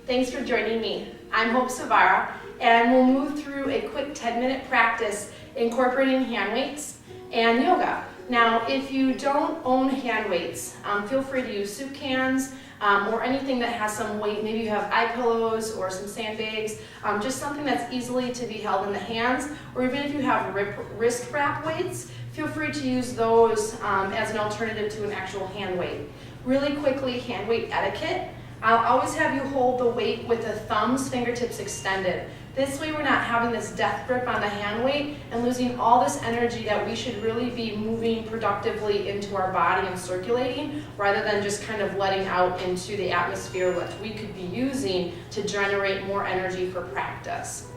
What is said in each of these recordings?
Thanks for joining me. I'm Hope Zvara, and we'll move through a quick 10-minute practice incorporating hand weights and yoga. Now, if you don't own hand weights, feel free to use soup cans or anything that has some weight. Maybe you have eye pillows or some sandbags, just something that's easily to be held in the hands, or even if you have wrist wrap weights, feel free to use those as an alternative to an actual hand weight. Really quickly, hand weight etiquette. I'll always have you hold the weight with the thumbs, fingertips extended. This way we're not having this death grip on the hand weight and losing all this energy that we should really be moving productively into our body and circulating, rather than just kind of letting out into the atmosphere what we could be using to generate more energy for practice.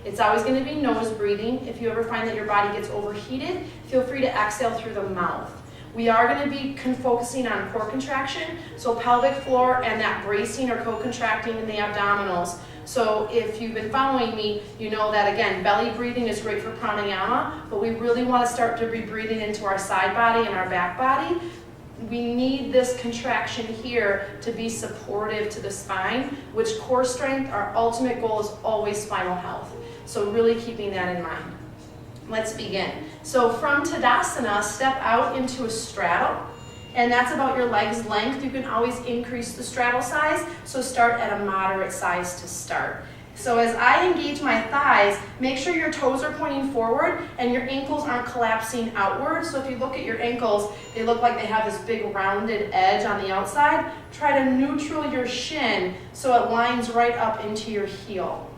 It's always going to be nose breathing. If you ever find that your body gets overheated, feel free to exhale through the mouth. We are going to be focusing on core contraction, so pelvic floor and that bracing or co-contracting in the abdominals. So if you've been following me, you know that again, belly breathing is great for pranayama, but we really want to start to be breathing into our side body and our back body. We need this contraction here to be supportive to the spine, which core strength, our ultimate goal is always spinal health. So really keeping that in mind. Let's begin. So from Tadasana, step out into a straddle, and that's about your legs' length. You can always increase the straddle size, so start at a moderate size to start. So as I engage my thighs, make sure your toes are pointing forward and your ankles aren't collapsing outward. So if you look at your ankles, they look like they have this big rounded edge on the outside. Try to neutral your shin so it lines right up into your heel.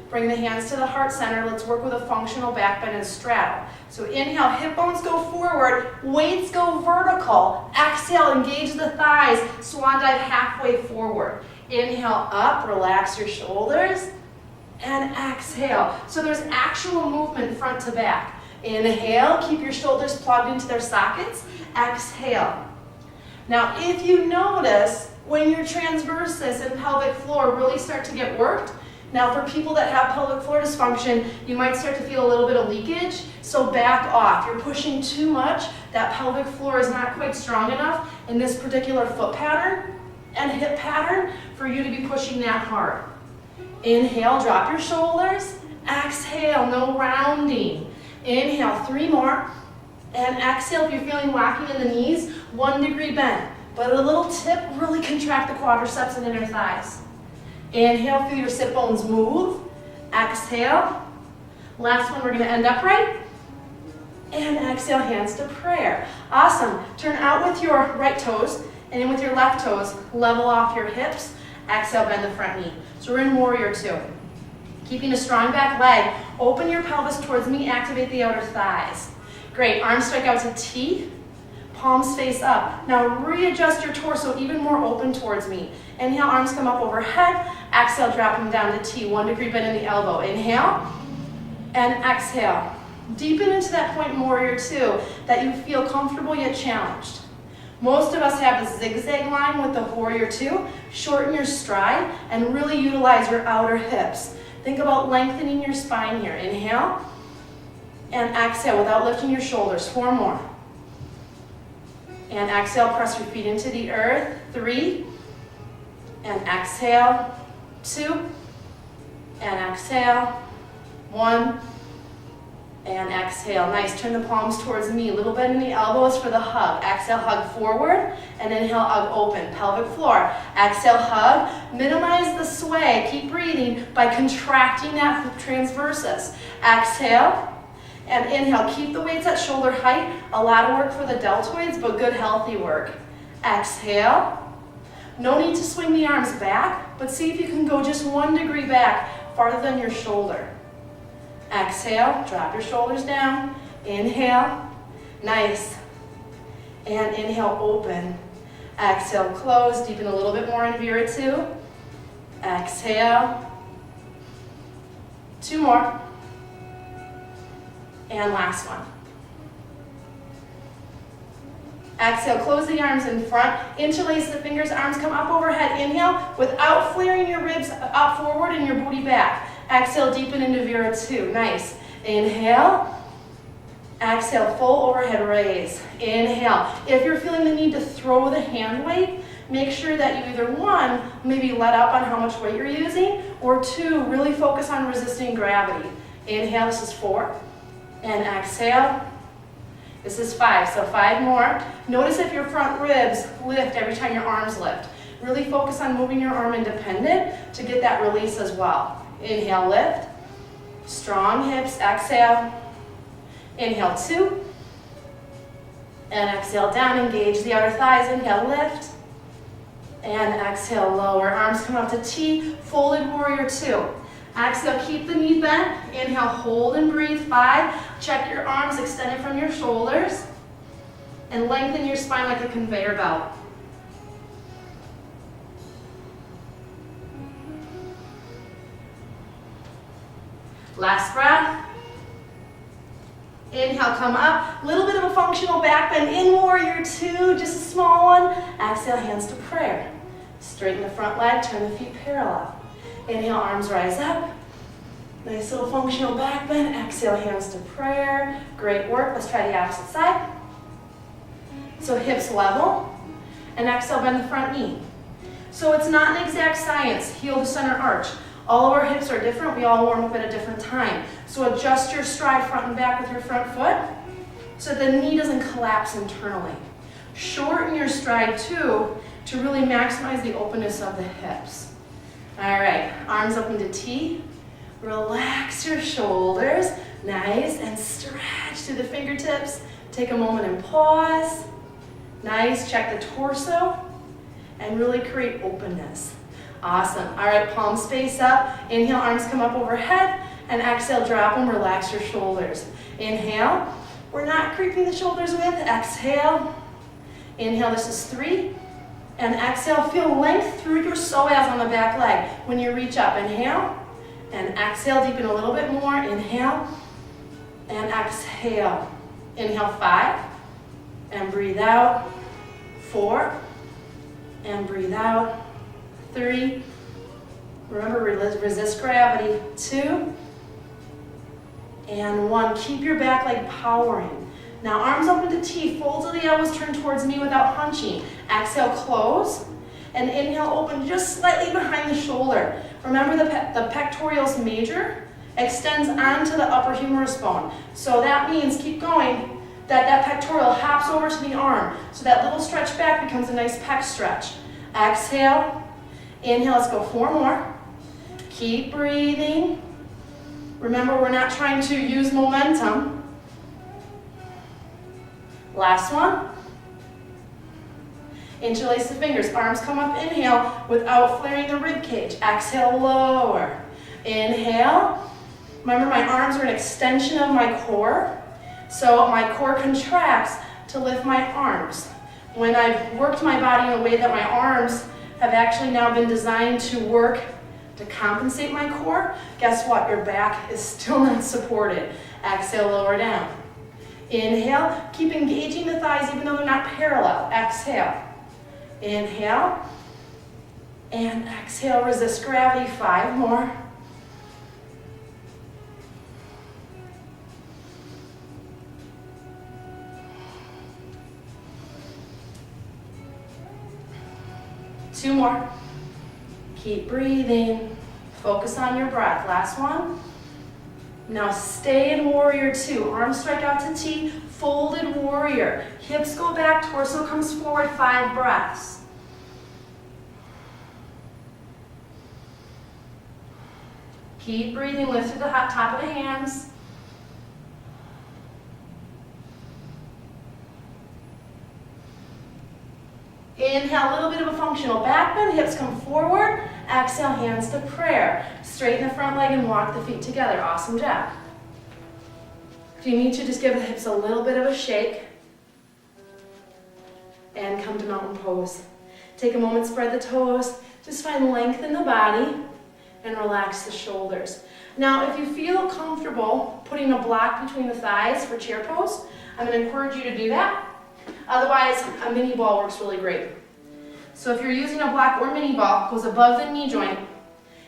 Bring the hands to the heart center. Let's work with a functional back bend and straddle. So inhale, hip bones go forward, weights go vertical. Exhale, engage the thighs, swan dive halfway forward. Inhale up, relax your shoulders, and exhale. So there's actual movement front to back. Inhale, keep your shoulders plugged into their sockets. Exhale. Now if you notice when your transversus and pelvic floor really start to get worked, now for people that have pelvic floor dysfunction, you might start to feel a little bit of leakage, so back off. You're pushing too much, that pelvic floor is not quite strong enough in this particular foot pattern and hip pattern for you to be pushing that hard. Inhale, drop your shoulders. Exhale, no rounding. Inhale, 3 more. And exhale, if you're feeling locking in the knees, 1 degree bend. But a little tip, really contract the quadriceps and inner thighs. Inhale, feel your sit bones move. Exhale. Last one, we're going to end upright. And exhale, hands to prayer. Awesome. Turn out with your right toes, and in with your left toes, level off your hips. Exhale, bend the front knee. So we're in Warrior 2. Keeping a strong back leg, open your pelvis towards me, activate the outer thighs. Great, arms strike out to T, palms face up. Now readjust your torso even more open towards me. Inhale, arms come up overhead. Exhale, drop them down to T, 1 degree bend in the elbow. Inhale, and exhale. Deepen into that point in Warrior 2 that you feel comfortable yet challenged. Most of us have the zigzag line with the Warrior 2. Shorten your stride and really utilize your outer hips. Think about lengthening your spine here. Inhale and exhale without lifting your shoulders. 4 more. And exhale, press your feet into the earth. 3. And exhale. 2. And exhale. 1. And exhale. Nice. Turn the palms towards me. A little bend in the elbows for the hug. Exhale, hug forward. And inhale, hug open. Pelvic floor. Exhale, hug. Minimize the sway. Keep breathing by contracting that transversus. Exhale. And inhale. Keep the weights at shoulder height. A lot of work for the deltoids, but good healthy work. Exhale. No need to swing the arms back, but see if you can go just 1 degree back, farther than your shoulder. Exhale, drop your shoulders down. Inhale, nice. And inhale, open. Exhale, close, deepen a little bit more in Vira 2. Exhale. 2 more. And last one. Exhale, close the arms in front, interlace the fingers, arms come up overhead. Inhale, without flaring your ribs up forward and your booty back. Exhale, deepen into Vira 2. Nice. Inhale. Exhale, full overhead raise. Inhale. If you're feeling the need to throw the hand weight, make sure that you either one, maybe let up on how much weight you're using, or two, really focus on resisting gravity. Inhale, this is 4, and exhale, this is 5, so 5 more. Notice if your front ribs lift every time your arms lift. Really focus on moving your arm independent to get that release as well. Inhale, lift, strong hips, exhale, inhale 2, and exhale down, engage the outer thighs, inhale, lift, and exhale, lower. Arms come up to T, folded warrior 2. Exhale, keep the knee bent. Inhale, hold and breathe, 5. Check your arms extended from your shoulders, and lengthen your spine like a conveyor belt. Last breath. Inhale, come up. Little bit of a functional back bend in warrior 2, just a small one. Exhale, hands to prayer. Straighten the front leg, turn the feet parallel. Inhale, arms rise up. Nice little functional back bend. Exhale, hands to prayer. Great work. Let's try the opposite side. So hips level, and exhale, bend the front knee. So it's not an exact science, heel to center arch. All of our hips are different. We all warm up at a different time. So adjust your stride front and back with your front foot so the knee doesn't collapse internally. Shorten your stride too to really maximize the openness of the hips. All right, arms up into T. Relax your shoulders. Nice, and stretch through the fingertips. Take a moment and pause. Nice, check the torso and really create openness. Awesome. All right, palms face up. Inhale, arms come up overhead, and exhale, drop them, relax your shoulders. Inhale, we're not creeping the shoulders with. Exhale. Inhale, this is 3. And exhale, feel length through your psoas on the back leg. When you reach up, inhale, and exhale, deepen a little bit more. Inhale, and exhale. Inhale, 5, and breathe out. 4, and breathe out. 3, remember, resist gravity. 2, and 1. Keep your back leg powering. Now arms open to T, folds of the elbows turn towards me without hunching. Exhale, close, and inhale, open just slightly behind the shoulder. Remember the pectoralis major extends onto the upper humerus bone. So that means, keep going, that pectoral hops over to the arm. So that little stretch back becomes a nice pec stretch. Exhale. Inhale, let's go 4 more. Keep breathing. Remember, we're not trying to use momentum. Last one. Interlace the fingers, arms come up, inhale, without flaring the rib cage. Exhale, lower. Inhale. Remember, my arms are an extension of my core. So my core contracts to lift my arms. When I've worked my body in a way that my arms have actually now been designed to work to compensate my core, guess what? Your back is still not supported. Exhale, lower down. Inhale, keep engaging the thighs even though they're not parallel. Exhale. Inhale. And exhale, resist gravity. 5 more. Two more. Keep breathing. Focus on your breath. Last one. Now stay in warrior 2. Arms strike out to T. Folded warrior. Hips go back, torso comes forward. 5 breaths. Keep breathing. Lift to the top of the hands. Inhale, a little bit of a functional back bend, hips come forward. Exhale, hands to prayer. Straighten the front leg and walk the feet together. Awesome job. If you need to, just give the hips a little bit of a shake. And come to mountain pose. Take a moment, spread the toes. Just find length in the body and relax the shoulders. Now, if you feel comfortable putting a block between the thighs for chair pose, I'm going to encourage you to do that. Otherwise, a mini ball works really great. So if you're using a block or mini ball, goes above the knee joint,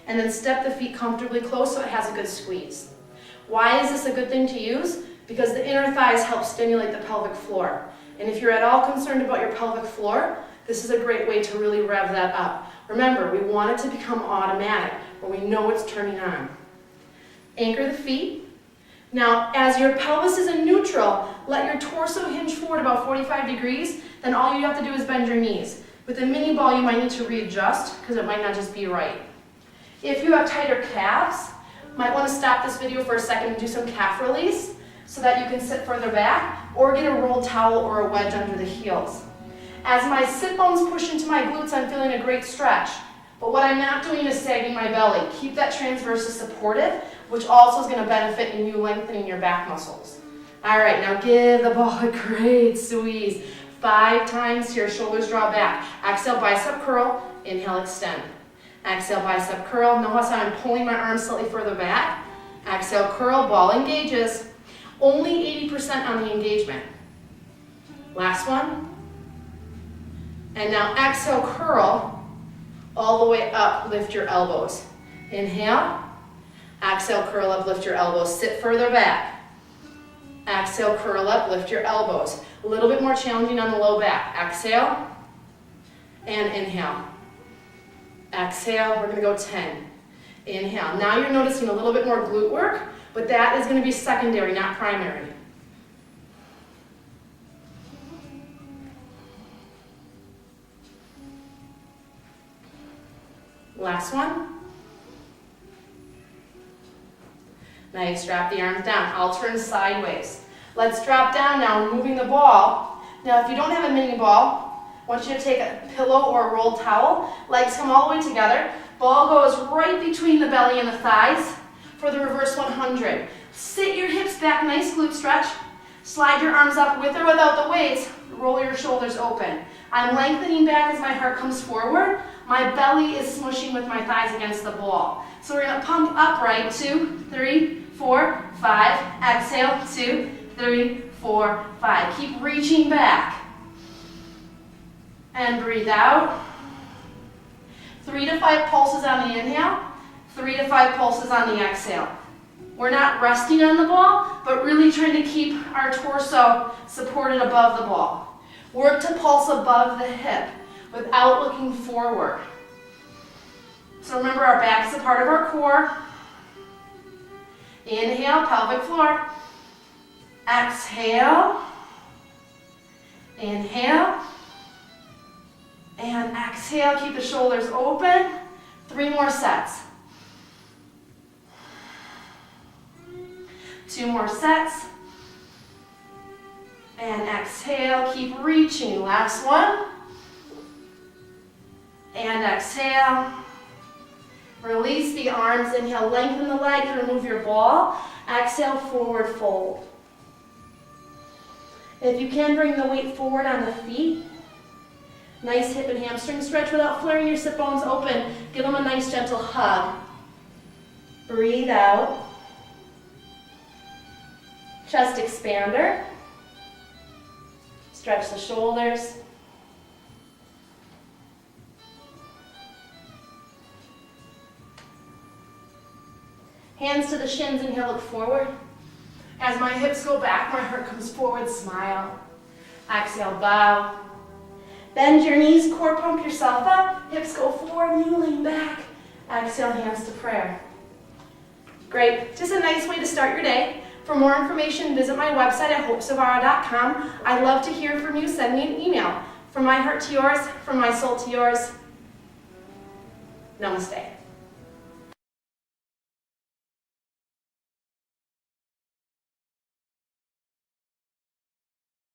and then step the feet comfortably close so it has a good squeeze. Why is this a good thing to use? Because the inner thighs help stimulate the pelvic floor. And if you're at all concerned about your pelvic floor, This is a great way to really rev that up. Remember, we want it to become automatic, where we know it's turning on. Anchor the feet. Now, as your pelvis is in neutral, let your torso hinge forward about 45 degrees. Then all you have to do is bend your knees. With a mini ball, you might need to readjust because it might not just be right. If you have tighter calves, you might want to stop this video for a second and do some calf release so that you can sit further back or get a rolled towel or a wedge under the heels. As my sit bones push into my glutes, I'm feeling a great stretch. But what I'm not doing is sagging my belly. Keep that transversus supported, which also is going to benefit in you lengthening your back muscles. All right, now give the ball a great squeeze. 5 times here, shoulders draw back. Exhale, bicep curl, inhale, extend. Exhale, bicep curl. Notice how I'm pulling my arms slightly further back. Exhale, curl, ball engages. Only 80% on the engagement. Last one. And now exhale, curl, all the way up, lift your elbows. Inhale. Exhale, curl up, lift your elbows. Sit further back. Exhale, curl up, lift your elbows. A little bit more challenging on the low back. Exhale and inhale. Exhale, we're going to go 10. Inhale. Now you're noticing a little bit more glute work, but that is going to be secondary, not primary. Last one. Nice, drop the arms down. I'll turn sideways. Let's drop down now, moving the ball. Now if you don't have a mini ball, I want you to take a pillow or a rolled towel. Legs come all the way together. Ball goes right between the belly and the thighs for the reverse 100. Sit your hips back, nice glute stretch. Slide your arms up with or without the weights. Roll your shoulders open. I'm lengthening back as my heart comes forward. My belly is smushing with my thighs against the ball. So we're going to pump upright. 2, 3, 4, 5. Exhale. 2, 3, 4, 5. Keep reaching back. And breathe out. 3 to 5 pulses on the inhale. 3 to 5 pulses on the exhale. We're not resting on the ball, but really trying to keep our torso supported above the ball. Work to pulse above the hip without looking forward. So remember, our back is a part of our core. Inhale, pelvic floor. Exhale. Inhale. And exhale, keep the shoulders open. 3 more sets. 2 more sets. And exhale, keep reaching. Last one. And exhale. Release the arms. Inhale, lengthen the legs, remove your ball. Exhale, forward fold. If you can, bring the weight forward on the feet. Nice hip and hamstring stretch without flaring your sit bones open. Give them a nice gentle hug. Breathe out. Chest expander. Stretch the shoulders. Hands to the shins, inhale, look forward. As my hips go back, my heart comes forward, smile. Exhale, bow. Bend your knees, core pump yourself up. Hips go forward, knee lean back. Exhale, hands to prayer. Great, just a nice way to start your day. For more information, visit my website at hopezvara.com. I'd love to hear from you. Send me an email. From my heart to yours, from my soul to yours. Namaste.